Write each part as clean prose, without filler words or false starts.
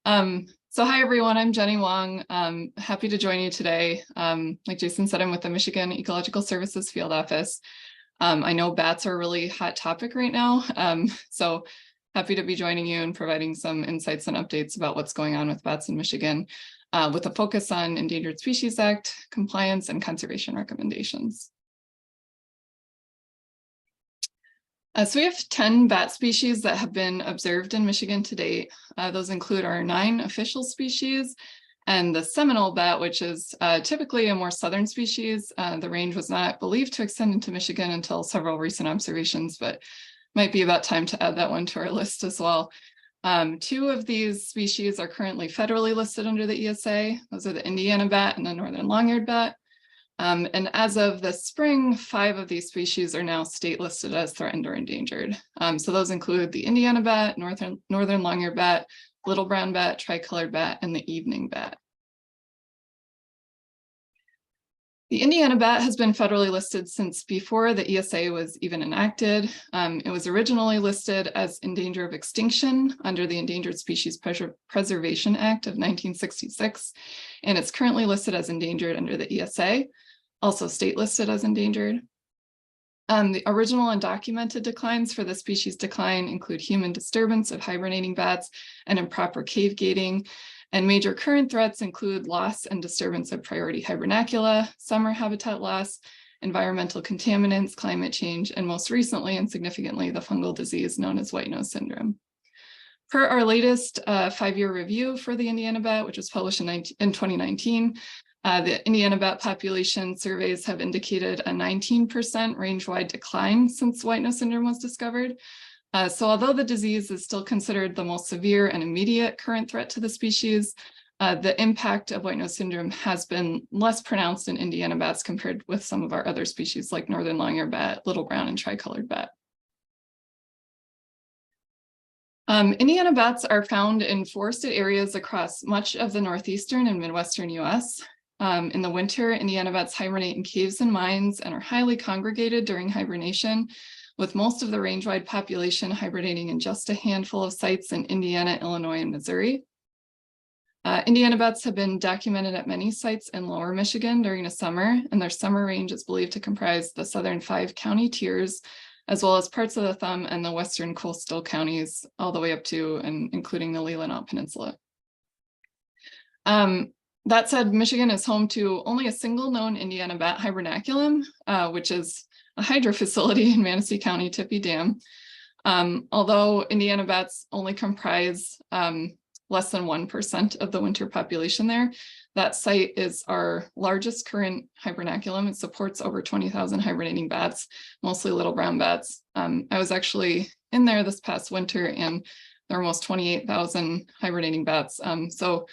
So hi everyone, I'm Jenny Wong. Happy to join you today. Like Jason said, I'm with the Michigan Ecological Services Field Office. I know bats are a really hot topic right now, so happy to be joining you and providing some insights and updates about what's going on with bats in Michigan, with a focus on Endangered Species Act compliance and conservation recommendations. So we have 10 bat species that have been observed in Michigan to date. Those include our 9 official species and the Seminole bat, which is typically a more southern species. The range was not believed to extend into Michigan until several recent observations, but might be about time to add that one to our list as well. 2 of these species are currently federally listed under the ESA. Those are the Indiana bat and the northern long-eared bat. And as of the spring, 5 of these species are now state listed as threatened or endangered. So those include the Indiana bat, northern long-eared bat, little brown bat, tricolored bat, and the evening bat. The Indiana bat has been federally listed since before the ESA was even enacted. It was originally listed as in danger of extinction under the Endangered Species Preservation Act of 1966, and it's currently listed as endangered under the ESA, also state listed as endangered. The original undocumented declines for the species decline include human disturbance of hibernating bats and improper cave gating. And major current threats include loss and disturbance of priority hibernacula, summer habitat loss, environmental contaminants, climate change, and most recently and significantly, the fungal disease known as white nose syndrome. Per our latest 5-year review for the Indiana bat, which was published in 2019, the Indiana bat population surveys have indicated a 19% range-wide decline since white nose syndrome was discovered. So although the disease is still considered the most severe and immediate current threat to the species, the impact of white nose syndrome has been less pronounced in Indiana bats compared with some of our other species like northern long-eared bat, little brown, and tricolored bat. Indiana bats are found in forested areas across much of the northeastern and midwestern US. In the winter, Indiana bats hibernate in caves and mines and are highly congregated during hibernation, with most of the range-wide population hibernating in just a handful of sites in Indiana, Illinois, and Missouri. Indiana bats have been documented at many sites in lower Michigan during the summer, and their summer range is believed to comprise the southern 5 county tiers, as well as parts of the Thumb and the western coastal counties, all the way up to and including the Leelanau Peninsula. That said, Michigan is home to only a single known Indiana bat hibernaculum, which is a hydro facility in Manistee County, Tippy Dam. Although Indiana bats only comprise less than 1% of the winter population there, that site is our largest current hibernaculum. It supports over 20,000 hibernating bats, mostly little brown bats. I was actually in there this past winter and there are almost 28,000 hibernating bats. So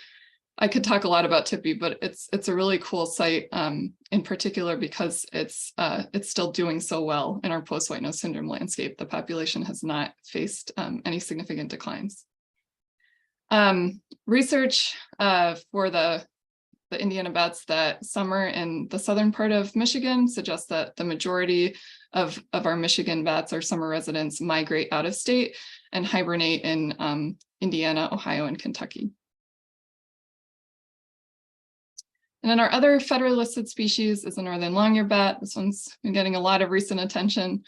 I could talk a lot about Tippy, but it's a really cool site, in particular because it's still doing so well in our post-white nose syndrome landscape. The population has not faced any significant declines. Research for the Indiana bats that summer in the southern part of Michigan suggests that the majority of our Michigan bats, our summer residents, migrate out of state and hibernate in Indiana, Ohio, and Kentucky. And then our other federally listed species is the northern long-eared bat. This one's been getting a lot of recent attention.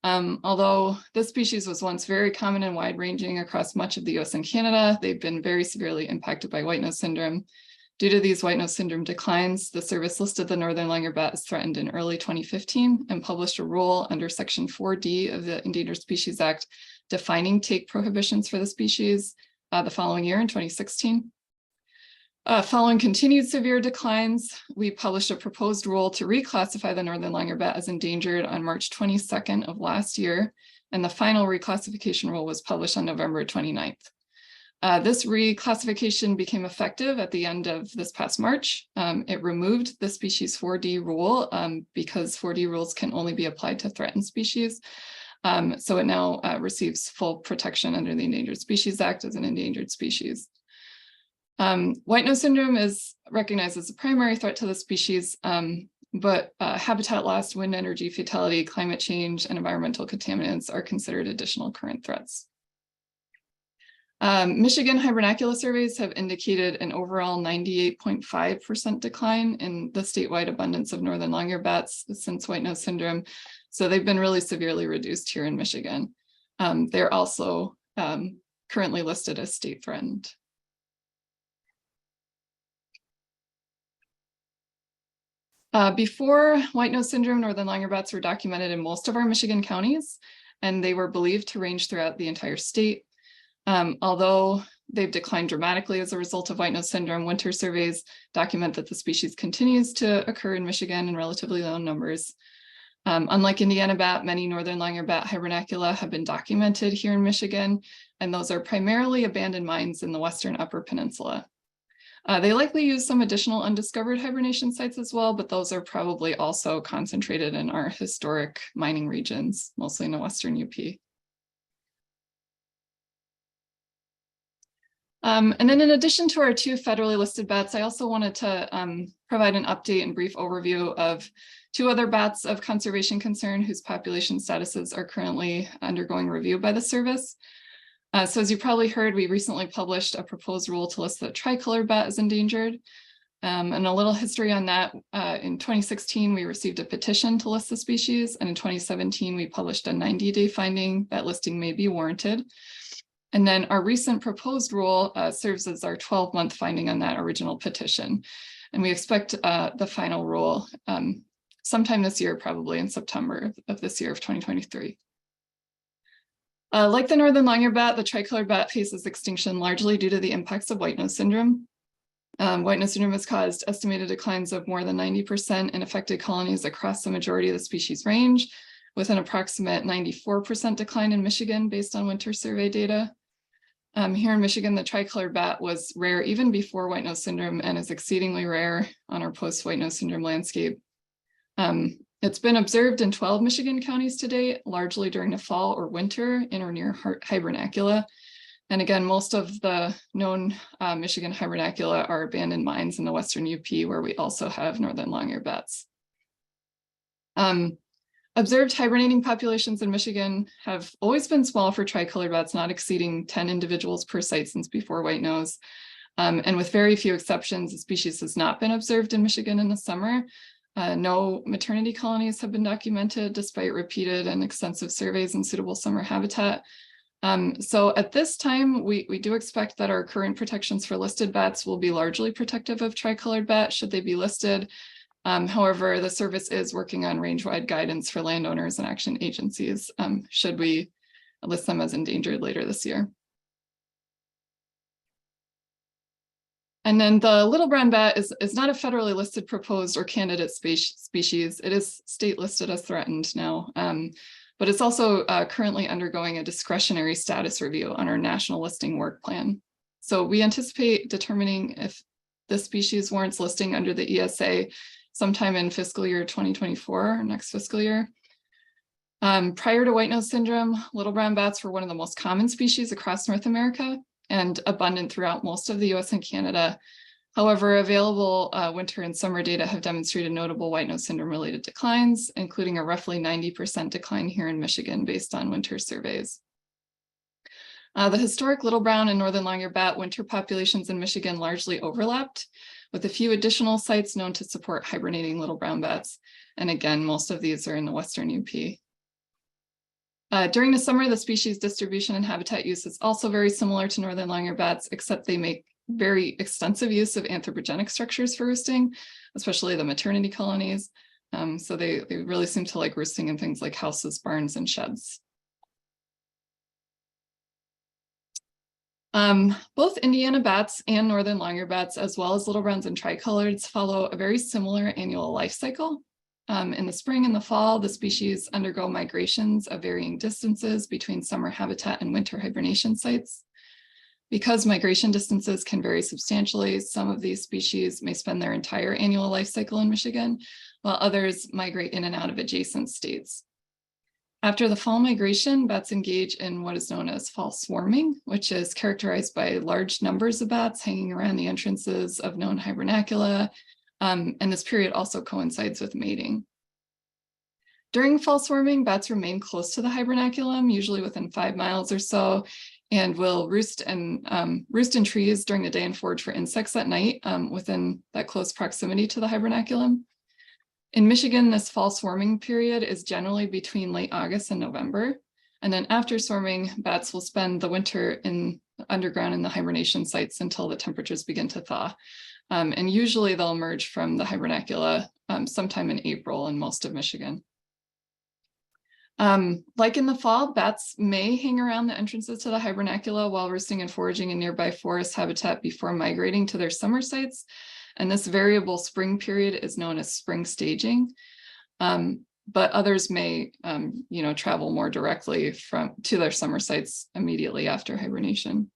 Although this species was once very common and wide-ranging across much of the US and Canada, they've been very severely impacted by white nose syndrome. Due to these white nose syndrome declines, the service listed the northern long-eared bat as threatened in early 2015 and published a rule under Section 4D of the Endangered Species Act defining take prohibitions for the species the following year in 2016. Following continued severe declines, we published a proposed rule to reclassify the northern long-eared bat as endangered on March 22nd of last year, and the final reclassification rule was published on November 29th. This reclassification became effective at the end of this past March. It removed the species 4D rule because 4D rules can only be applied to threatened species. So it now receives full protection under the Endangered Species Act as an endangered species. White nose syndrome is recognized as a primary threat to the species, but habitat loss, wind energy fatality, climate change, and environmental contaminants are considered additional current threats. Michigan hibernacula surveys have indicated an overall 98.5% decline in the statewide abundance of northern long-eared bats since white nose syndrome. So they've been really severely reduced here in Michigan. They're also currently listed as state threatened. Before white nose syndrome, northern long-eared bats were documented in most of our Michigan counties, and they were believed to range throughout the entire state. Although they've declined dramatically as a result of white nose syndrome, winter surveys document that the species continues to occur in Michigan in relatively low numbers. Unlike Indiana bat, many northern long-eared bat hibernacula have been documented here in Michigan, and those are primarily abandoned mines in the western Upper Peninsula. They likely use some additional undiscovered hibernation sites as well, but those are probably also concentrated in our historic mining regions, mostly in the western UP. And then in addition to our 2 federally listed bats, I also wanted to provide an update and brief overview of 2 other bats of conservation concern whose population statuses are currently undergoing review by the service. So as you probably heard, we recently published a proposed rule to list the tricolored bat as endangered. And a little history on that, in 2016, we received a petition to list the species, and in 2017, we published a 90-day finding that listing may be warranted. And then our recent proposed rule serves as our 12-month finding on that original petition. And we expect the final rule sometime this year, probably in September of this year of 2023. Like the northern long-eared bat, the tricolored bat faces extinction largely due to the impacts of white nose syndrome. White nose syndrome has caused estimated declines of more than 90% in affected colonies across the majority of the species range, with an approximate 94% decline in Michigan based on winter survey data. Here in Michigan, the tricolored bat was rare even before white nose syndrome and is exceedingly rare on our post-white nose syndrome landscape. It's been observed in 12 Michigan counties to date, largely during the fall or winter in or near hibernacula. And again, most of the known Michigan hibernacula are abandoned mines in the western UP, where we also have northern long-eared bats. Observed hibernating populations in Michigan have always been small for tricolored bats, not exceeding 10 individuals per site since before white nose. And with very few exceptions, the species has not been observed in Michigan in the summer. No maternity colonies have been documented despite repeated and extensive surveys in suitable summer habitat. So at this time, we do expect that our current protections for listed bats will be largely protective of tricolored bat should they be listed. However, the service is working on range-wide guidance for landowners and action agencies should we list them as endangered later this year. And then the little brown bat is not a federally listed proposed or candidate species. It is state listed as threatened now, but it's also currently undergoing a discretionary status review on our national listing work plan. So we anticipate determining if this species warrants listing under the ESA sometime in fiscal year 2024, next fiscal year. Prior to white nose syndrome, little brown bats were one of the most common species across North America and abundant throughout most of the US and Canada. However, available winter and summer data have demonstrated notable white nose syndrome related declines, including a roughly 90% decline here in Michigan based on winter surveys. The historic little brown and northern long-eared bat winter populations in Michigan largely overlapped, with a few additional sites known to support hibernating little brown bats. And again, most of these are in the western UP. During the summer, the species distribution and habitat use is also very similar to northern long-eared bats, except they make very extensive use of anthropogenic structures for roosting, especially the maternity colonies. So they really seem to like roosting in things like houses, barns, and sheds. Both Indiana bats and northern long-eared bats, as well as little browns and tricoloreds, follow a very similar annual life cycle. In the spring and the fall, the species undergo migrations of varying distances between summer habitat and winter hibernation sites. Because migration distances can vary substantially, some of these species may spend their entire annual life cycle in Michigan, while others migrate in and out of adjacent states. After the fall migration, bats engage in what is known as fall swarming, which is characterized by large numbers of bats hanging around the entrances of known hibernacula. And this period also coincides with mating. During fall swarming, bats remain close to the hibernaculum, usually within 5 miles or so, and will roost in trees during the day and forage for insects at night within that close proximity to the hibernaculum. In Michigan, this fall swarming period is generally between late August and November. And then after swarming, bats will spend the winter underground in the hibernation sites until the temperatures begin to thaw. And usually they'll emerge from the hibernacula sometime in April in most of Michigan. Like in the fall, bats may hang around the entrances to the hibernacula while roosting and foraging in nearby forest habitat before migrating to their summer sites. And this variable spring period is known as spring staging. But others may, travel more directly to their summer sites immediately after hibernation.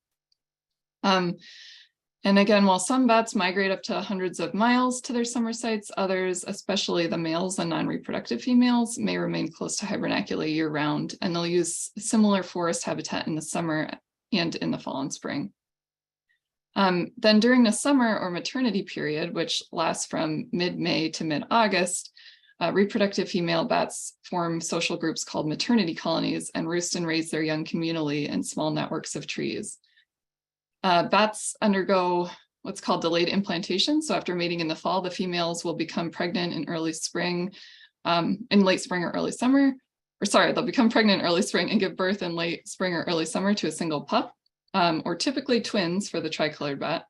And again, while some bats migrate up to hundreds of miles to their summer sites, others, especially the males and non-reproductive females, may remain close to hibernacula year-round, and they'll use similar forest habitat in the summer and in the fall and spring. Then during the summer or maternity period, which lasts from mid-May to mid-August, reproductive female bats form social groups called maternity colonies and roost and raise their young communally in small networks of trees. Bats undergo what's called delayed implantation. So after mating in the fall, the females will become pregnant in early spring, in late spring or early summer, they'll become pregnant in early spring and give birth in late spring or early summer to a single pup, or typically twins for the tricolored bat.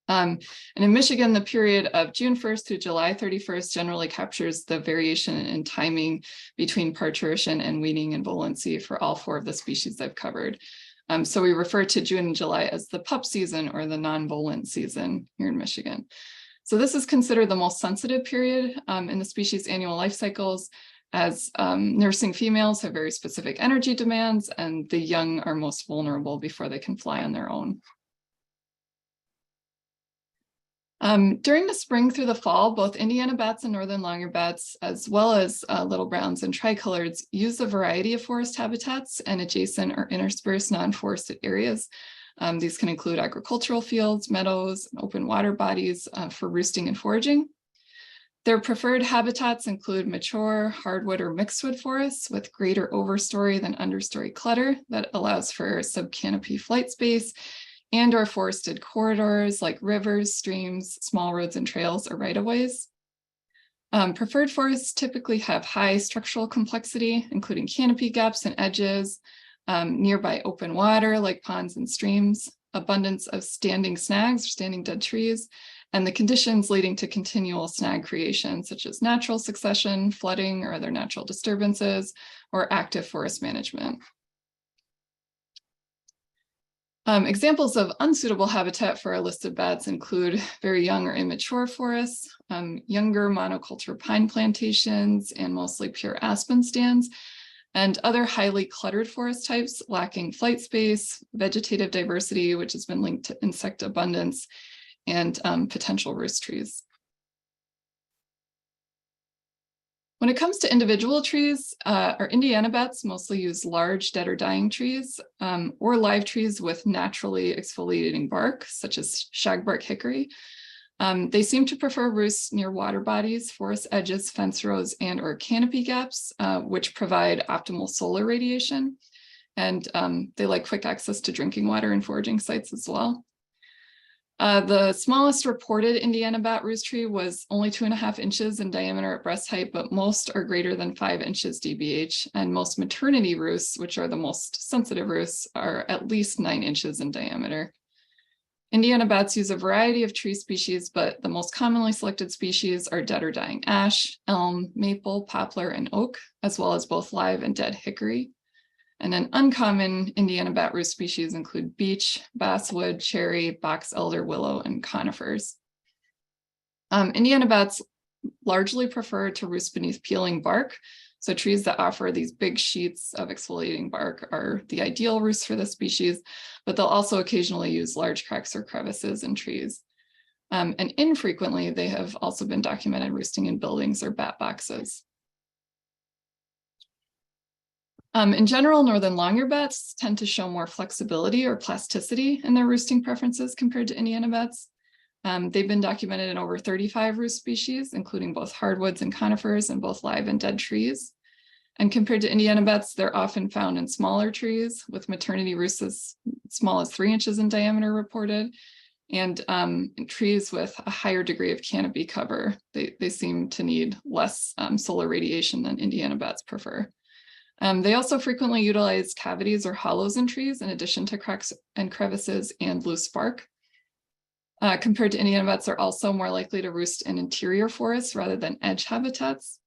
And in Michigan, the period of June 1st through July 31st generally captures the variation in timing between parturition and weaning and volancy for all four of the species I've covered. So we refer to June and July as the pup season or the non-volant season here in Michigan. So this is considered the most sensitive period in the species' annual life cycles, as nursing females have very specific energy demands and the young are most vulnerable before they can fly on their own. During the spring through the fall, both Indiana bats and northern longyear bats, as well as little browns and tricoloreds, use a variety of forest habitats and adjacent or interspersed non-forested areas. These can include agricultural fields, meadows, and open water bodies for roosting and foraging. Their preferred habitats include mature, hardwood, or mixedwood forests with greater overstory than understory clutter that allows for subcanopy flight space, and or forested corridors like rivers, streams, small roads and trails, or right-of-ways. Preferred forests typically have high structural complexity, including canopy gaps and edges, nearby open water like ponds and streams, abundance of standing snags or standing dead trees, and the conditions leading to continual snag creation, such as natural succession, flooding, or other natural disturbances, or active forest management. Examples of unsuitable habitat for our listed bats include very young or immature forests, younger monoculture pine plantations, and mostly pure aspen stands, and other highly cluttered forest types lacking flight space, vegetative diversity, which has been linked to insect abundance, and potential roost trees. When it comes to individual trees, our Indiana bats mostly use large dead or dying trees or live trees with naturally exfoliating bark, such as shagbark hickory. They seem to prefer roosts near water bodies, forest edges, fence rows, and or canopy gaps, which provide optimal solar radiation. And they like quick access to drinking water and foraging sites as well. The smallest reported Indiana bat roost tree was only 2.5 inches in diameter at breast height, but most are greater than 5 inches DBH, and most maternity roosts, which are the most sensitive roosts, are at least 9 inches in diameter. Indiana bats use a variety of tree species, but the most commonly selected species are dead or dying ash, elm, maple, poplar, and oak, as well as both live and dead hickory. And then uncommon Indiana bat roost species include beech, basswood, cherry, box elder, willow, and conifers. Indiana bats largely prefer to roost beneath peeling bark. So trees that offer these big sheets of exfoliating bark are the ideal roosts for this species, but they'll also occasionally use large cracks or crevices in trees. And infrequently, they have also been documented roosting in buildings or bat boxes. In general, northern longyear bats tend to show more flexibility or plasticity in their roosting preferences compared to Indiana bats. They've been documented in over 35 roost species, including both hardwoods and conifers and both live and dead trees. And compared to Indiana bats, they're often found in smaller trees with maternity roosts as small as 3 inches in diameter reported, and in trees with a higher degree of canopy cover. They seem to need less solar radiation than Indiana bats prefer. They also frequently utilize cavities or hollows in trees in addition to cracks and crevices and loose bark. Compared to Indiana bats, they're also more likely to roost in interior forests rather than edge habitats.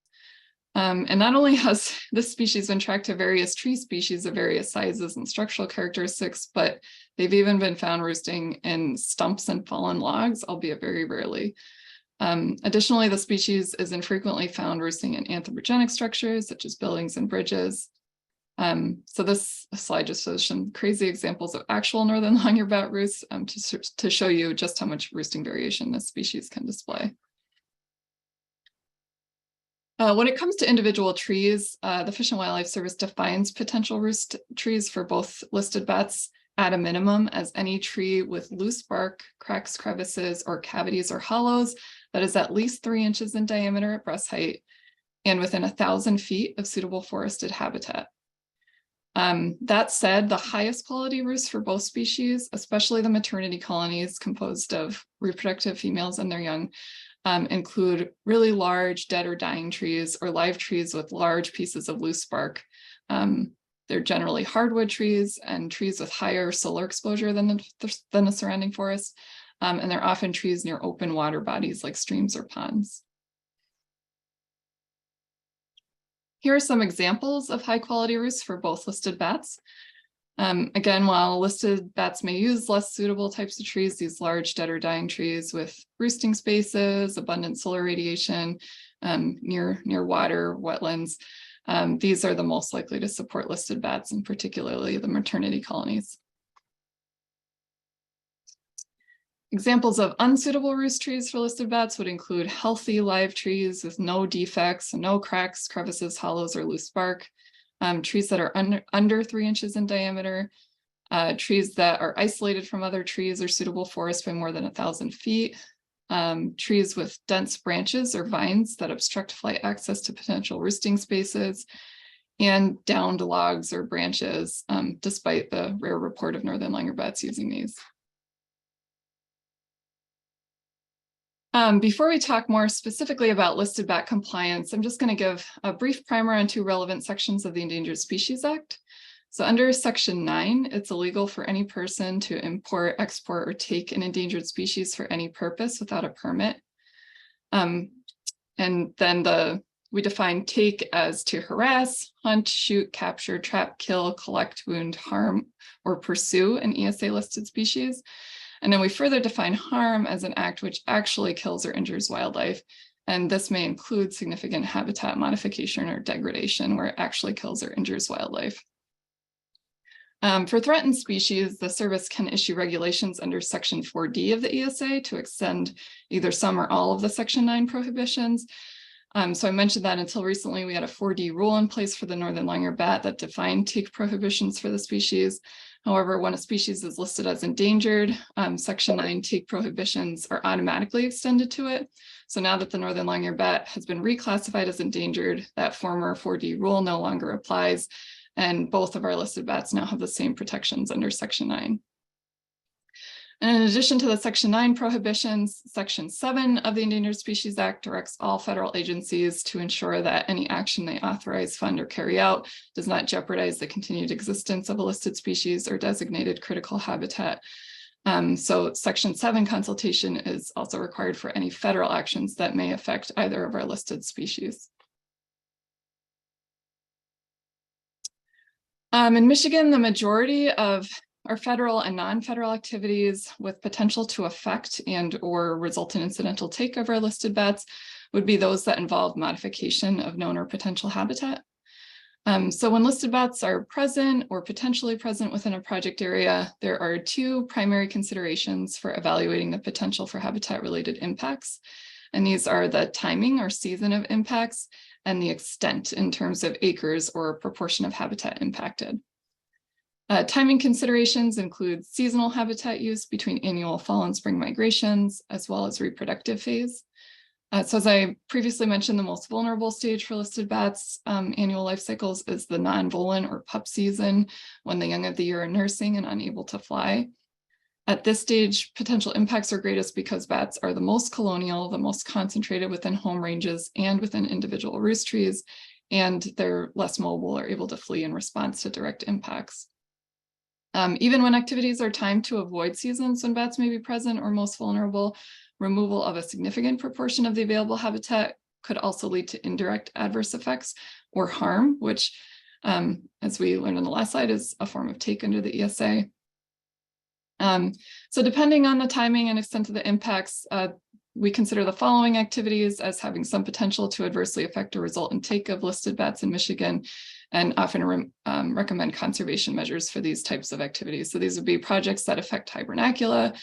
And not only has this species been tracked to various tree species of various sizes and structural characteristics, but they've even been found roosting in stumps and fallen logs, albeit very rarely. Additionally, the species is infrequently found roosting in anthropogenic structures, such as buildings and bridges. So this slide just shows some crazy examples of actual northern long-eared bat roosts to show you just how much roosting variation this species can display. When it comes to individual trees, the Fish and Wildlife Service defines potential roost trees for both listed bats at a minimum as any tree with loose bark, cracks, crevices, or cavities or hollows that is at least 3 inches in diameter at breast height and within 1,000 feet of suitable forested habitat. That said, the highest quality roosts for both species, especially the maternity colonies composed of reproductive females and their young, include really large dead or dying trees or live trees with large pieces of loose bark. They're generally hardwood trees and trees with higher solar exposure than the surrounding forest. And they're often trees near open water bodies like streams or ponds. Here are some examples of high quality roosts for both listed bats. Again, while listed bats may use less suitable types of trees, these large dead or dying trees with roosting spaces, abundant solar radiation, near water, wetlands, these are the most likely to support listed bats, and particularly the maternity colonies. Examples of unsuitable roost trees for listed bats would include healthy live trees with no defects, no cracks, crevices, hollows, or loose bark. Trees that are under 3 inches in diameter, trees that are isolated from other trees or suitable forests by more than 1,000 feet, trees with dense branches or vines that obstruct flight access to potential roosting spaces, and downed logs or branches, despite the rare report of northern long-eared bats using these. Before we talk more specifically about listed bat compliance, I'm just going to give a brief primer on 2 relevant sections of the Endangered Species Act. So under Section 9, it's illegal for any person to import, export, or take an endangered species for any purpose without a permit. And then we define take as to harass, hunt, shoot, capture, trap, kill, collect, wound, harm, or pursue an ESA listed species. And then we further define harm as an act which actually kills or injures wildlife. And this may include significant habitat modification or degradation where it actually kills or injures wildlife. For threatened species, the service can issue regulations under Section 4D of the ESA to extend either some or all of the Section 9 prohibitions. So I mentioned that until recently, we had a 4D rule in place for the northern long-eared bat that defined take prohibitions for the species. However, when a species is listed as endangered, Section 9 take prohibitions are automatically extended to it. So now that the northern long-eared bat has been reclassified as endangered, that former 4D rule no longer applies, and both of our listed bats now have the same protections under Section 9. And in addition to the Section 9 prohibitions, Section 7 of the Endangered Species Act directs all federal agencies to ensure that any action they authorize, fund, or carry out does not jeopardize the continued existence of a listed species or designated critical habitat. So Section 7 consultation is also required for any federal actions that may affect either of our listed species. In Michigan, the majority of our federal and non-federal activities with potential to affect and or result in incidental take of our listed bats would be those that involve modification of known or potential habitat. So when listed bats are present or potentially present within a project area, there are 2 primary considerations for evaluating the potential for habitat-related impacts. And these are the timing or season of impacts and the extent in terms of acres or proportion of habitat impacted. Timing considerations include seasonal habitat use between annual fall and spring migrations, as well as reproductive phase. So as I previously mentioned, the most vulnerable stage for listed bats' annual life cycles is the non-volant or pup season, when the young of the year are nursing and unable to fly. At this stage, potential impacts are greatest because bats are the most colonial, the most concentrated within home ranges and within individual roost trees, and they're less mobile or able to flee in response to direct impacts. Even when activities are timed to avoid seasons when bats may be present or most vulnerable, removal of a significant proportion of the available habitat could also lead to indirect adverse effects or harm, which, as we learned in the last slide, is a form of take under the ESA. So depending on the timing and extent of the impacts, we consider the following activities as having some potential to adversely affect or result in take of listed bats in Michigan, and often recommend conservation measures for these types of activities. So these would be projects that affect hibernacula,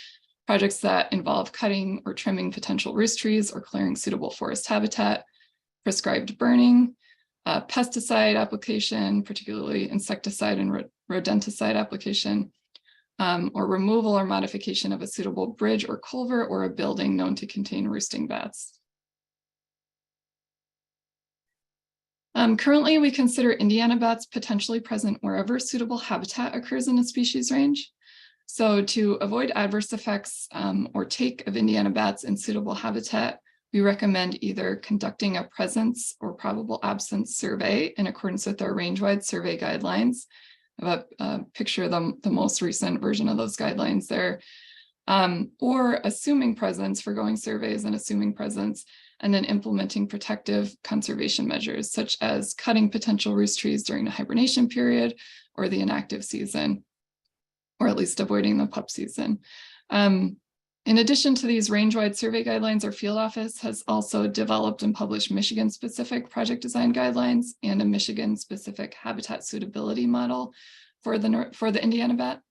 projects that involve cutting or trimming potential roost trees or clearing suitable forest habitat, prescribed burning, pesticide application, particularly insecticide and rodenticide application, or removal or modification of a suitable bridge or culvert or a building known to contain roosting bats. Currently, we consider Indiana bats potentially present wherever suitable habitat occurs in a species range. So to avoid adverse effects or take of Indiana bats in suitable habitat, we recommend either conducting a presence or probable absence survey in accordance with our range-wide survey guidelines. I have a picture of the most recent version of those guidelines there, or assuming presence, forgoing surveys and assuming presence, and then implementing protective conservation measures, such as cutting potential roost trees during the hibernation period or the inactive season, or at least avoiding the pup season. In addition to these range-wide survey guidelines, our field office has also developed and published Michigan-specific project design guidelines and a Michigan-specific habitat suitability model for the Indiana bat.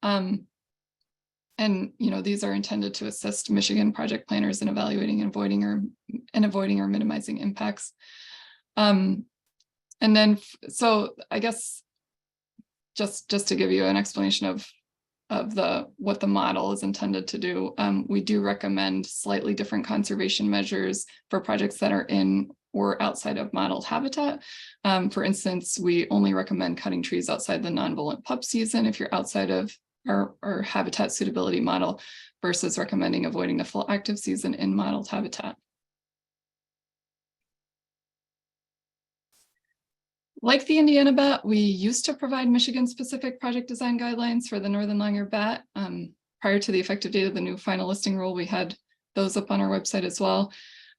And these are intended to assist Michigan project planners in evaluating and avoiding or minimizing impacts. And then, so I guess just to give you an explanation of what the model is intended to do, we do recommend slightly different conservation measures for projects that are in or outside of modeled habitat. For instance, we only recommend cutting trees outside the non-volant pup season if you're outside of our habitat suitability model, versus recommending avoiding the full active season in modeled habitat. Like the Indiana bat, we used to provide Michigan-specific project design guidelines for the northern long-eared bat. Prior to the effective date of the new final listing rule, we had those up on our website as well.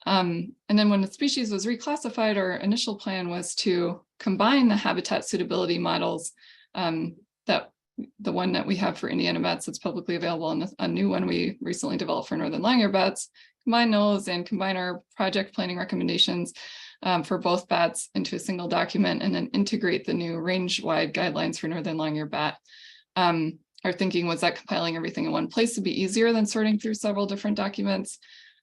And then when the species was reclassified, our initial plan was to combine the habitat suitability models, that the one that we have for Indiana bats that's publicly available, and a new one we recently developed for northern long-eared bats, combine those and combine our project planning recommendations for both bats into a single document, and then integrate the new range-wide guidelines for northern long-eared bat. Our thinking was that compiling everything in one place would be easier than sorting through several different documents.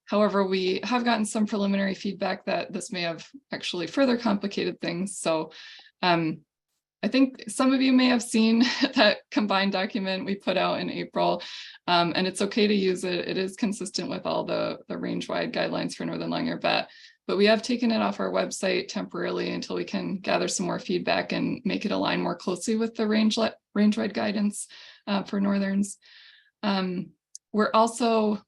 However, we have gotten some preliminary feedback that this may have actually further complicated things. So I think some of you may have seen that combined document we put out in April, and it's okay to use it. It is consistent with all the range-wide guidelines for northern long-eared bat, but we have taken it off our website temporarily until we can gather some more feedback and make it align more closely with the range-wide guidance for northerns. We're also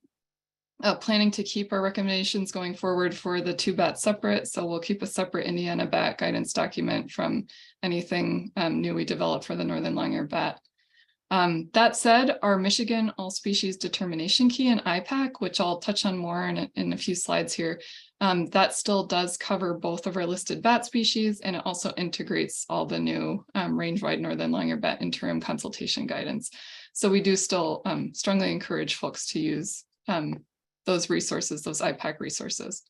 planning to keep our recommendations going forward for the two bats separate. So we'll keep a separate Indiana bat guidance document from anything new we develop for the northern long-eared bat. That said, our Michigan all species determination key and IPAC, which I'll touch on more in a few slides here, that still does cover both of our listed bat species, and it also integrates all the new range-wide northern long-eared bat interim consultation guidance. So we do still strongly encourage folks to use those resources, those IPAC resources.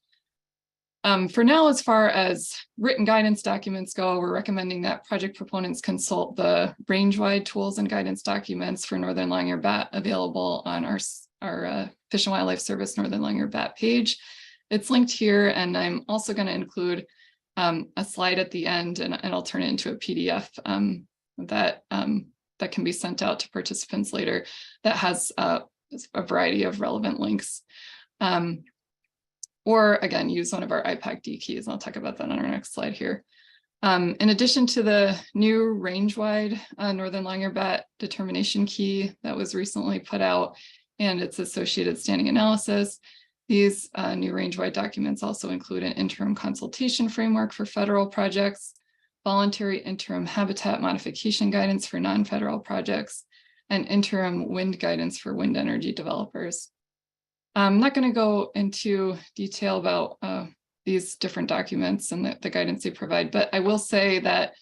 For now, as far as written guidance documents go, we're recommending that project proponents consult the range-wide tools and guidance documents for northern long-eared bat available on our Fish and Wildlife Service northern long-eared bat page. It's linked here, and I'm also going to include a slide at the end, and I'll turn it into a PDF that can be sent out to participants later, that has a variety of relevant links. or again, use one of our IPAC D keys. I'll talk about that on our next slide here. In addition to the new range-wide northern long-eared bat determination key that was recently put out and its associated standing analysis, these new range-wide documents also include an interim consultation framework for federal projects, voluntary interim habitat modification guidance for non-federal projects, and interim wind guidance for wind energy developers. I'm not going to go into detail about these different documents and the guidance they provide, but I will say that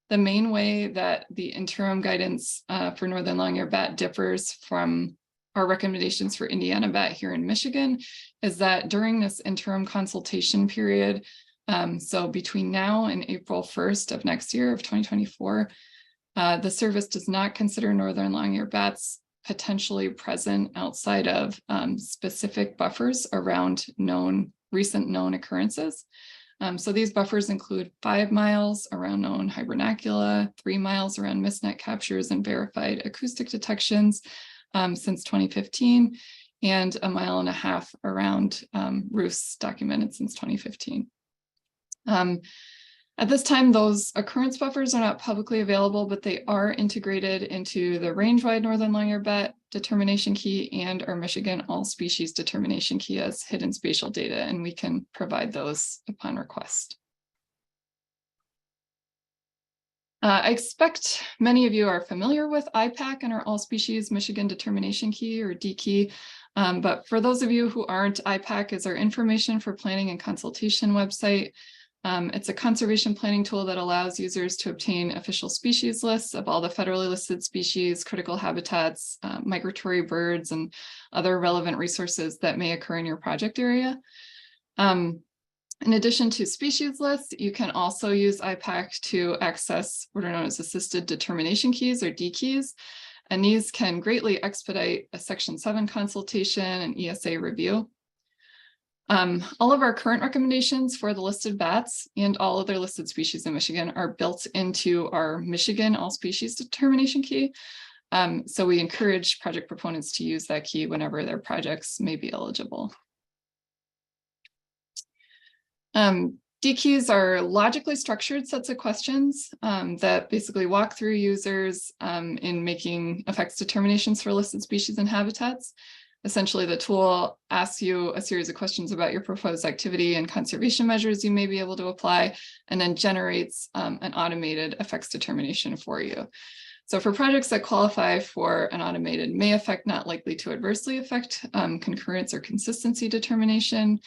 the main way that the interim guidance for northern long-eared bat differs from our recommendations for Indiana bat here in Michigan is that during this interim consultation period, so between now and April 1st of next year of 2024, the service does not consider northern long-eared bats potentially present outside of specific buffers around recent known occurrences. So these buffers include 5 miles around known hibernacula, 3 miles around mist net captures and verified acoustic detections since 2015, and 1.5 miles around roosts documented since 2015. At this time, those occurrence buffers are not publicly available, but they are integrated into the range-wide northern long-eared bat determination key and our Michigan all species determination key as hidden spatial data, and we can provide those upon request. I expect many of you are familiar with IPAC and our all species Michigan determination key or D key, but for those of you who aren't, IPAC is our information for planning and consultation website. It's a conservation planning tool that allows users to obtain official species lists of all the federally listed species, critical habitats, migratory birds, and other relevant resources that may occur in your project area. In addition to species lists, you can also use IPAC to access what are known as assisted determination keys or D keys, and these can greatly expedite a Section 7 consultation and ESA review. All of our current recommendations for the listed bats and all other listed species in Michigan are built into our Michigan all species determination key. So we encourage project proponents to use that key whenever their projects may be eligible. D keys are logically structured sets of questions that basically walk through users in making effects determinations for listed species and habitats. Essentially, the tool asks you a series of questions about your proposed activity and conservation measures you may be able to apply, and then generates an automated effects determination for you. So for projects that qualify for an automated may affect not likely to adversely affect concurrence or consistency determination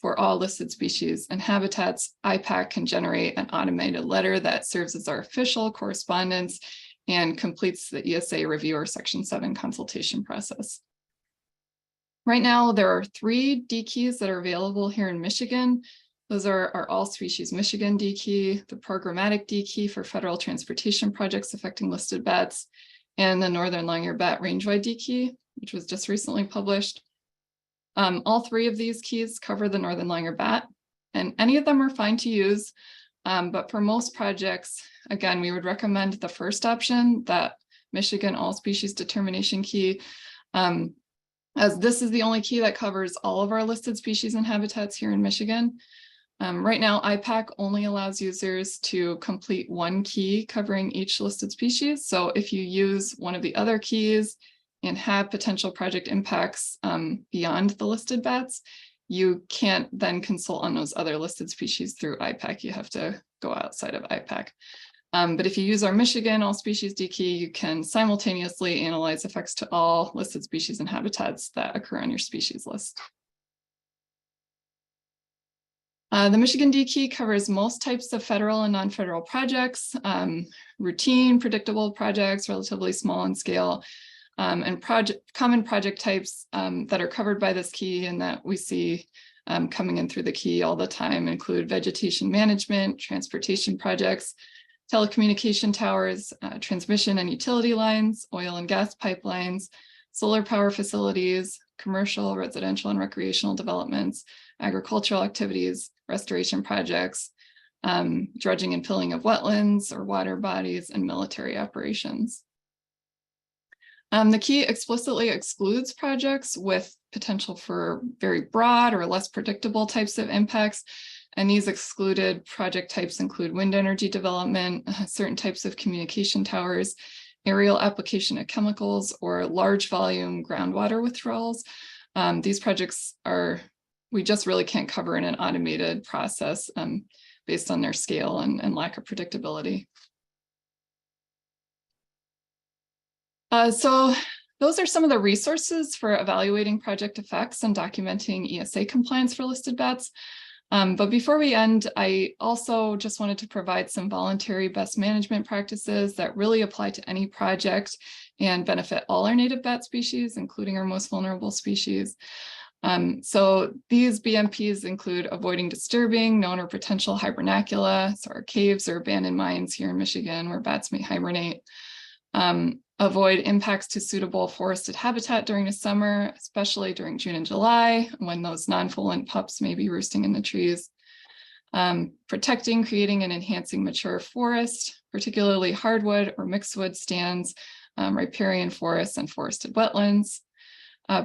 for all listed species and habitats, IPAC can generate an automated letter that serves as our official correspondence and completes the ESA review or Section 7 consultation process. Right now, there are 3 D keys that are available here in Michigan. Those are our All Species Michigan D key, the Programmatic D key for federal transportation projects affecting listed bats, and the Northern Long-eared Bat Range-wide D key, which was just recently published. All 3 of these keys cover the Northern Long-eared Bat, and any of them are fine to use. But for most projects, again, we would recommend the first option, that Michigan All Species Determination key, as this is the only key that covers all of our listed species and habitats here in Michigan. Right now, IPAC only allows users to complete 1 key covering each listed species. So if you use one of the other keys and have potential project impacts beyond the listed bats, you can't then consult on those other listed species through IPAC. You have to go outside of IPAC. But if you use our Michigan All Species D key, you can simultaneously analyze effects to all listed species and habitats that occur on your species list. The Michigan D key covers most types of federal and non-federal projects, routine, predictable projects, relatively small in scale, and common project types that are covered by this key and that we see coming in through the key all the time include vegetation management, transportation projects, telecommunication towers, transmission and utility lines, oil and gas pipelines, solar power facilities, commercial, residential, and recreational developments, agricultural activities, restoration projects, dredging and filling of wetlands or water bodies, and military operations. The key explicitly excludes projects with potential for very broad or less predictable types of impacts. And these excluded project types include wind energy development, certain types of communication towers, aerial application of chemicals, or large volume groundwater withdrawals. These projects we just really can't cover in an automated process based on their scale and lack of predictability. So those are some of the resources for evaluating project effects and documenting ESA compliance for listed bats. But before we end, I also just wanted to provide some voluntary best management practices that really apply to any project and benefit all our native bat species, including our most vulnerable species. So these BMPs include avoiding disturbing known or potential hibernacula, so our caves or abandoned mines here in Michigan where bats may hibernate. Avoid impacts to suitable forested habitat during the summer, especially during June and July, when those non-foliant pups may be roosting in the trees. Protecting, creating, and enhancing mature forest, particularly hardwood or mixed wood stands, riparian forests, and forested wetlands.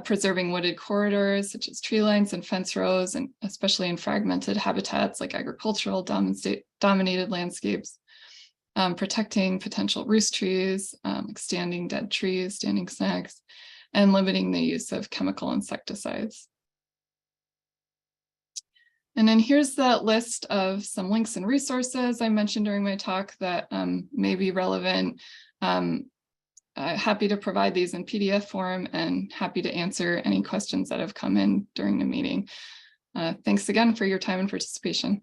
Preserving wooded corridors, such as tree lines and fence rows, and especially in fragmented habitats like agricultural dominated landscapes. Protecting potential roost trees, standing dead trees, standing snags, and limiting the use of chemical insecticides. And then here's the list of some links and resources I mentioned during my talk that may be relevant. Happy to provide these in PDF form and happy to answer any questions that have come in during the meeting. Thanks again for your time and participation.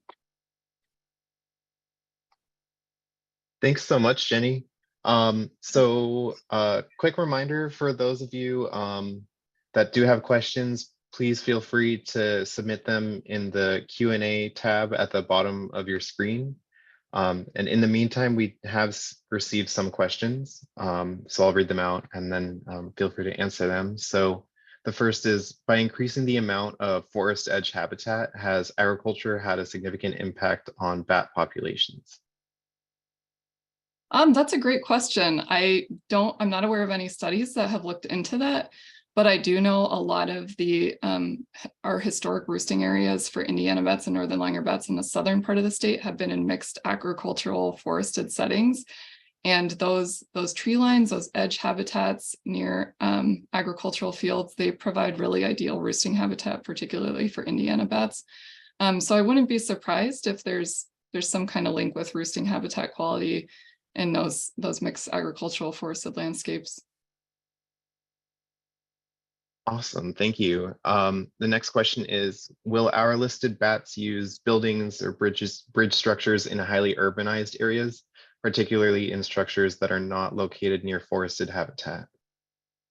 Thanks so much, Jenny. Quick reminder for those of you that do have questions, please feel free to submit them in the Q&A tab at the bottom of your screen. And in the meantime, we have received some questions, so I'll read them out and then feel free to answer them. So the first is, by increasing the amount of forest edge habitat, has agriculture had a significant impact on bat populations? That's a great question. I'm not aware of any studies that have looked into that, but I do know a lot of our historic roosting areas for Indiana bats and northern longyear bats in the southern part of the state have been in mixed agricultural forested settings. And those tree lines, those edge habitats near agricultural fields, they provide really ideal roosting habitat, particularly for Indiana bats. So I wouldn't be surprised if there's some kind of link with roosting habitat quality in those mixed agricultural forested landscapes. Awesome, thank you. The next question is, will our listed bats use buildings or bridge structures in highly urbanized areas, particularly in structures that are not located near forested habitat?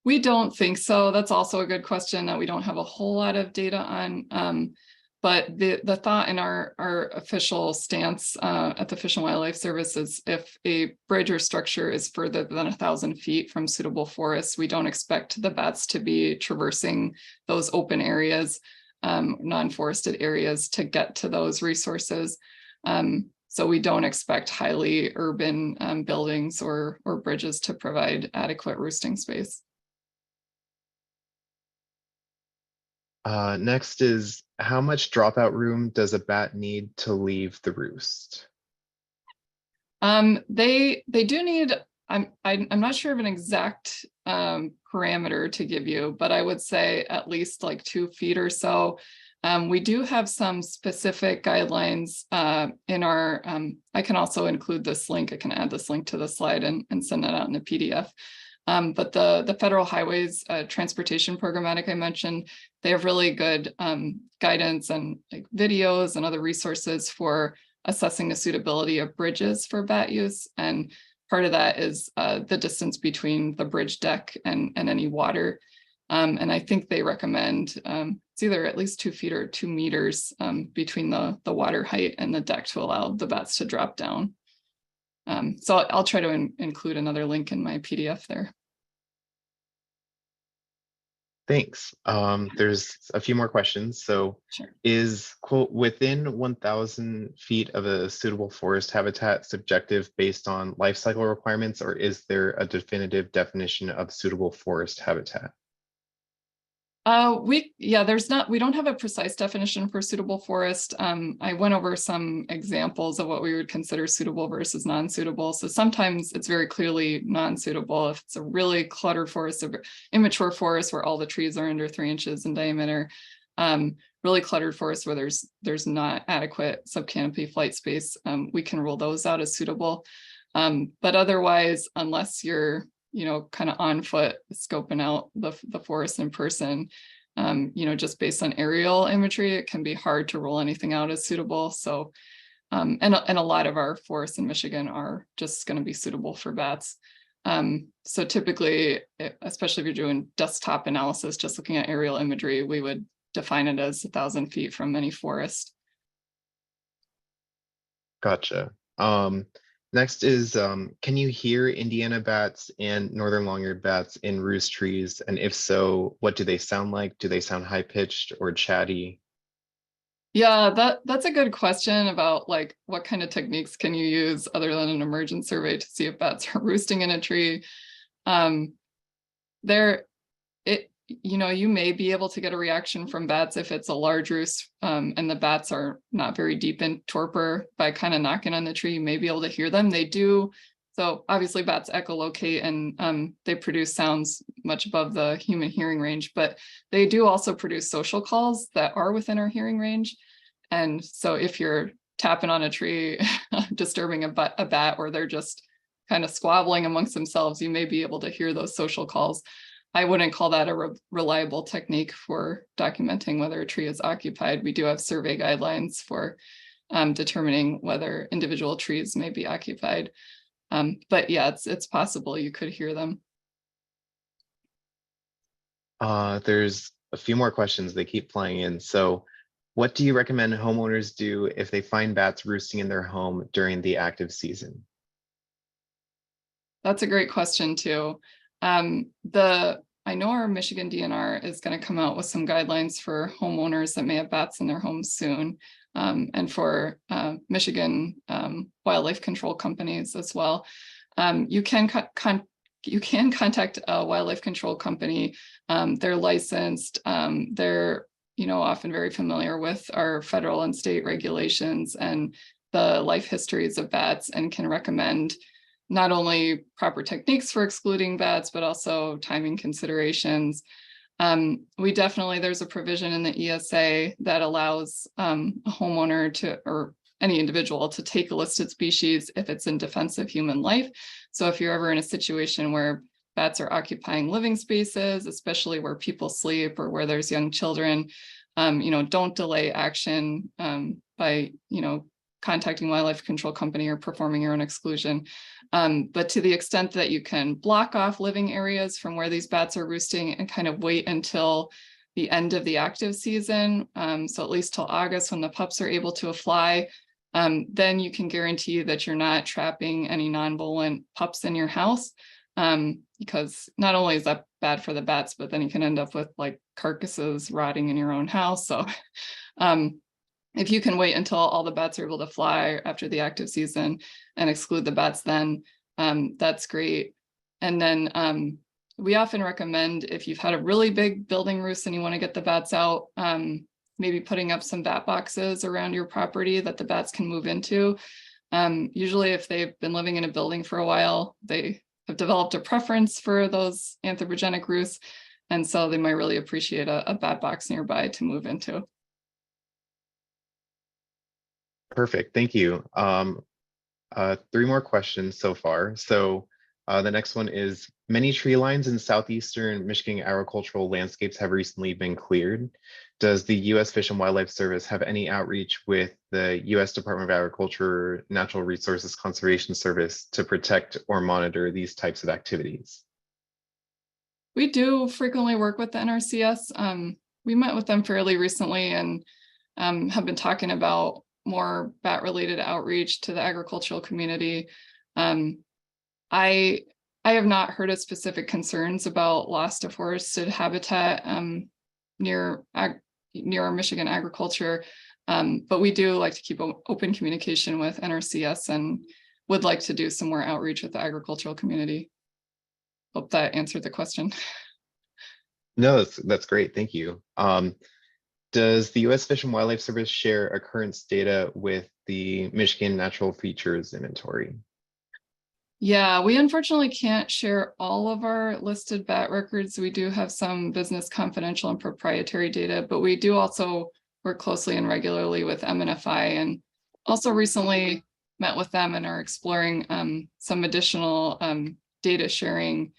We don't think so. That's also a good question that we don't have a whole lot of data on. But the thought in our official stance at the Fish and Wildlife Service is if a bridge or structure is further than 1,000 feet from suitable forests, we don't expect the bats to be traversing those open areas, non-forested areas, to get to those resources. So we don't expect highly urban buildings or bridges to provide adequate roosting space. Next is, how much dropout room does a bat need to leave the roost? They do need, I'm not sure of an exact parameter to give you, but I would say at least like 2 feet or so. We do have some specific guidelines in our, I can also include this link, I can add this link to the slide and send that out in a PDF. But the Federal Highways Transportation Programmatic I mentioned, they have really good guidance and like videos and other resources for assessing the suitability of bridges for bat use. And part of that is the distance between the bridge deck and any water. And I think they recommend it's either at least 2 feet or 2 meters between the water height and the deck to allow the bats to drop down. So I'll try to include another link in my PDF there. Thanks. There's a few more questions. So Sure. is, quote, within 1,000 feet of a suitable forest habitat subjective based on life cycle requirements, or is there a definitive definition of suitable forest habitat? We don't have a precise definition for suitable forest. I went over some examples of what we would consider suitable versus non-suitable. So sometimes it's very clearly non-suitable if it's a really cluttered forest, an immature forest where all the trees are under 3 inches in diameter, really cluttered forest where there's not adequate subcanopy flight space. We can rule those out as suitable. But otherwise, unless you're kind of on foot scoping out the forest in person, just based on aerial imagery, it can be hard to rule anything out as suitable. So, and a lot of our forests in Michigan are just going to be suitable for bats. So typically, especially if you're doing desktop analysis, just looking at aerial imagery, we would define it as 1,000 feet from any forest. Gotcha. Next is, can you hear Indiana bats and northern long-eared bats in roost trees? And if so, what do they sound like? Do they sound high-pitched or chatty? Yeah, that's a good question about like what kind of techniques can you use other than an emergent survey to see if bats are roosting in a tree. You may be able to get a reaction from bats if it's a large roost, and the bats are not very deep in torpor. By kind of knocking on the tree, you may be able to hear them. They do. So obviously bats echolocate and they produce sounds much above the human hearing range, but they do also produce social calls that are within our hearing range. And so if you're tapping on a tree, disturbing a bat, or they're just kind of squabbling amongst themselves, you may be able to hear those social calls. I wouldn't call that a reliable technique for documenting whether a tree is occupied. We do have survey guidelines for determining whether individual trees may be occupied. But yeah, it's possible you could hear them. There's a few more questions. They keep flying in. So what do you recommend homeowners do if they find bats roosting in their home during the active season? That's a great question too. I know our Michigan DNR is going to come out with some guidelines for homeowners that may have bats in their homes soon, and for Michigan wildlife control companies as well. You can contact a wildlife control company. They're licensed. They're often very familiar with our federal and state regulations and the life histories of bats, and can recommend not only proper techniques for excluding bats, but also timing considerations. There's a provision in the ESA that allows a homeowner or any individual to take a listed species if it's in defense of human life. So if you're ever in a situation where bats are occupying living spaces, especially where people sleep or where there's young children, don't delay action by, contacting wildlife control company or performing your own exclusion. But to the extent that you can block off living areas from where these bats are roosting and kind of wait until the end of the active season, so at least till August when the pups are able to fly, then you can guarantee that you're not trapping any non-volant pups in your house, because not only is that bad for the bats, but then you can end up with like carcasses rotting in your own house. So if you can wait until all the bats are able to fly after the active season and exclude the bats, then that's great. And then we often recommend, if you've had a really big building roost and you want to get the bats out, maybe putting up some bat boxes around your property that the bats can move into. Usually if they've been living in a building for a while, they have developed a preference for those anthropogenic roosts. And so they might really appreciate a bat box nearby to move into. Perfect, thank you. 3 more questions so far. So the next one is, many tree lines in southeastern Michigan agricultural landscapes have recently been cleared. Does the U.S. Fish and Wildlife Service have any outreach with the U.S. Department of Agriculture, Natural Resources Conservation Service to protect or monitor these types of activities? We do frequently work with the NRCS. We met with them fairly recently and have been talking about more bat-related outreach to the agricultural community. I I have not heard of specific concerns about loss to forested habitat near our Michigan agriculture, but we do like to keep open communication with NRCS and would like to do some more outreach with the agricultural community. Hope that answered the question. No, that's great. Thank you. Does the U.S. Fish and Wildlife Service share occurrence data with the Michigan Natural Features Inventory? Yeah, we unfortunately can't share all of our listed bat records. We do have some business confidential and proprietary data, but we do also work closely and regularly with MNFI, and also recently met with them and are exploring some additional data sharing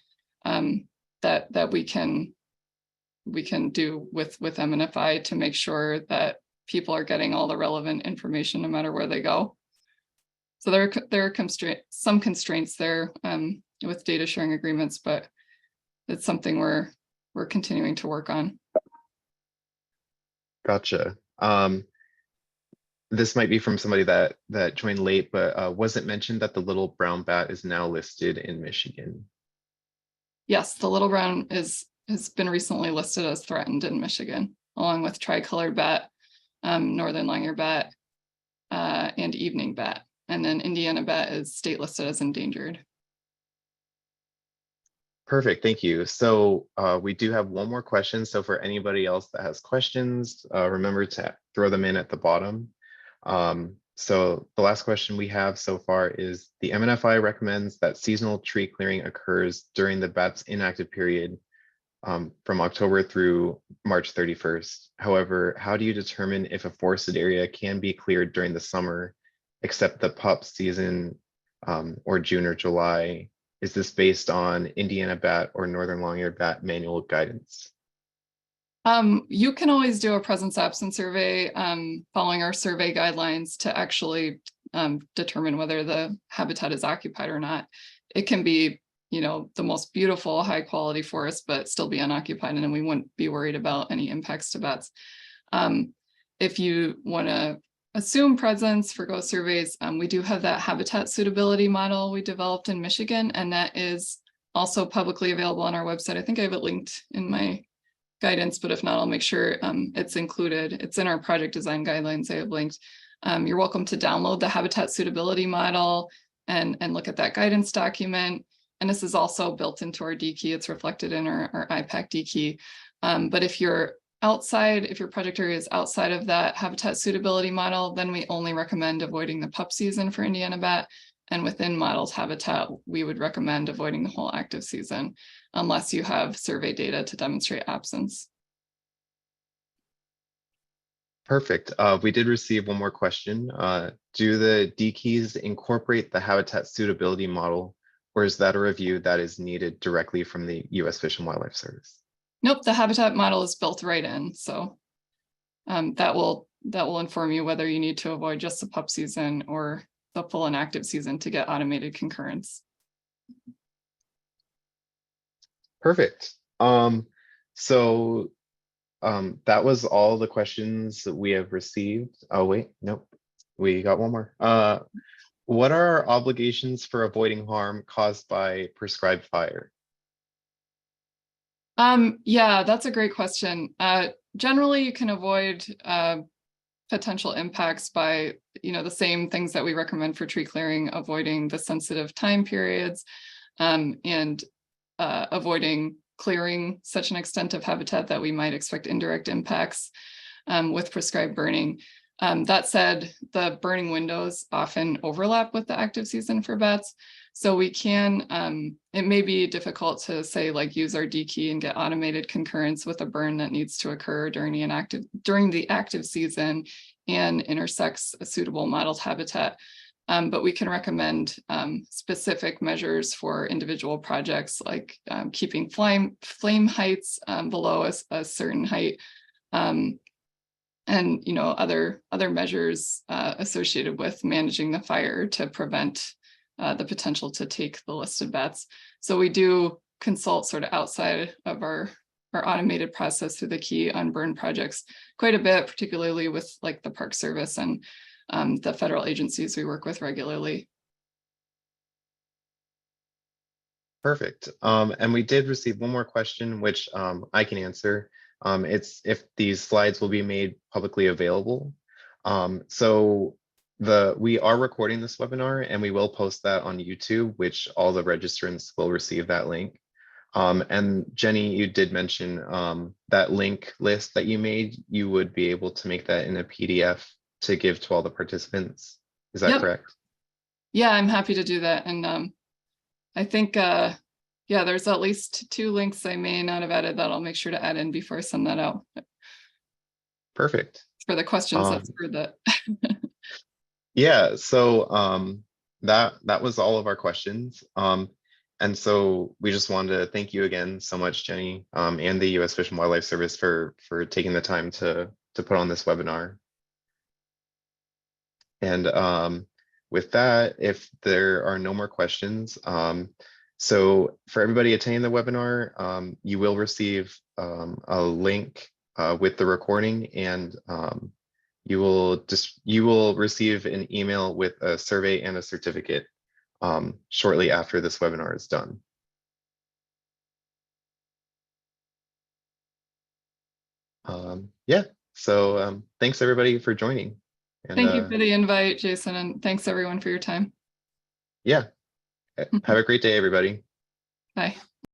that we can do with MNFI to make sure that people are getting all the relevant information no matter where they go. So there are some constraints there with data sharing agreements, but it's something we're continuing to work on. Gotcha. This might be from somebody that joined late, but was it mentioned that the little brown bat is now listed in Michigan? Yes, the little brown has been recently listed as threatened in Michigan, along with tricolored bat, northern long-eared bat, and evening bat. And then Indiana bat is state listed as endangered. Perfect, thank you. So we do have one more question. So for anybody else that has questions, remember to throw them in at the bottom. So the last question we have so far is the MNFI recommends that seasonal tree clearing occurs during the bat's inactive period from October through March 31st. However, how do you determine if a forested area can be cleared during the summer, except the pup season or June or July? Is this based on Indiana bat or northern long-eared bat manual guidance? You can always do a presence absence survey following our survey guidelines to actually determine whether the habitat is occupied or not. It can be, the most beautiful high quality forest, but still be unoccupied, and then we wouldn't be worried about any impacts to bats. If you want to assume presence for ghost surveys, we do have that habitat suitability model we developed in Michigan, and that is also publicly available on our website. I think I have it linked in my guidance, but if not, I'll make sure it's included. It's in our project design guidelines I have linked. You're welcome to download the habitat suitability model and look at that guidance document. And this is also built into our D key. It's reflected in our IPAC D key. But if you're outside, if your project area is outside of that habitat suitability model, then we only recommend avoiding the pup season for Indiana bat. And within modeled habitat, we would recommend avoiding the whole active season unless you have survey data to demonstrate absence. Perfect. We did receive one more question. Do the D keys incorporate the habitat suitability model, or is that a review that is needed directly from the U.S. Fish and Wildlife Service? Nope, the habitat model is built right in. So that will inform you whether you need to avoid just the pup season or the full and active season to get automated concurrence. Perfect. That was all the questions that we have received. Oh, wait, nope. We got one more. What are our obligations for avoiding harm caused by prescribed fire? Yeah, that's a great question. Generally, you can avoid potential impacts by, the same things that we recommend for tree clearing, avoiding the sensitive time periods, and avoiding clearing such an extent of habitat that we might expect indirect impacts with prescribed burning. That said, the burning windows often overlap with the active season for bats. So we can, it may be difficult to say use our D key and get automated concurrence with a burn that needs to occur during the active season and intersects a suitable modeled habitat. But we can recommend specific measures for individual projects, like keeping flame heights below a certain height, and other measures associated with managing the fire to prevent the potential to take the listed bats. So we do consult sort of outside of our automated process through the key on burn projects quite a bit, particularly with the Park Service and the federal agencies we work with regularly. Perfect. And we did receive one more question, which I can answer. It's if these slides will be made publicly available. So we are recording this webinar and we will post that on YouTube, which all the registrants will receive that link. And Jenny, you did mention that link list that you made, you would be able to make that in a PDF to give to all the participants. Is that Yep. correct? Yeah, I'm happy to do that. And I think, yeah, there's at least 2 links I may not have added that I'll make sure to add in before I send that out. Perfect. For the questions, that's for that. Yeah, so that was all of our questions. And so we just wanted to thank you again so much, Jenny, and the U.S. Fish and Wildlife Service for taking the time to put on this webinar. And with that, if there are no more questions, so for everybody attending the webinar, you will receive a link with the recording, and you will receive an email with a survey and a certificate shortly after this webinar is done. Yeah, so thanks everybody for joining. And, Thank you for the invite, Jason, and thanks everyone for your time. Yeah, have a great day, everybody. Bye.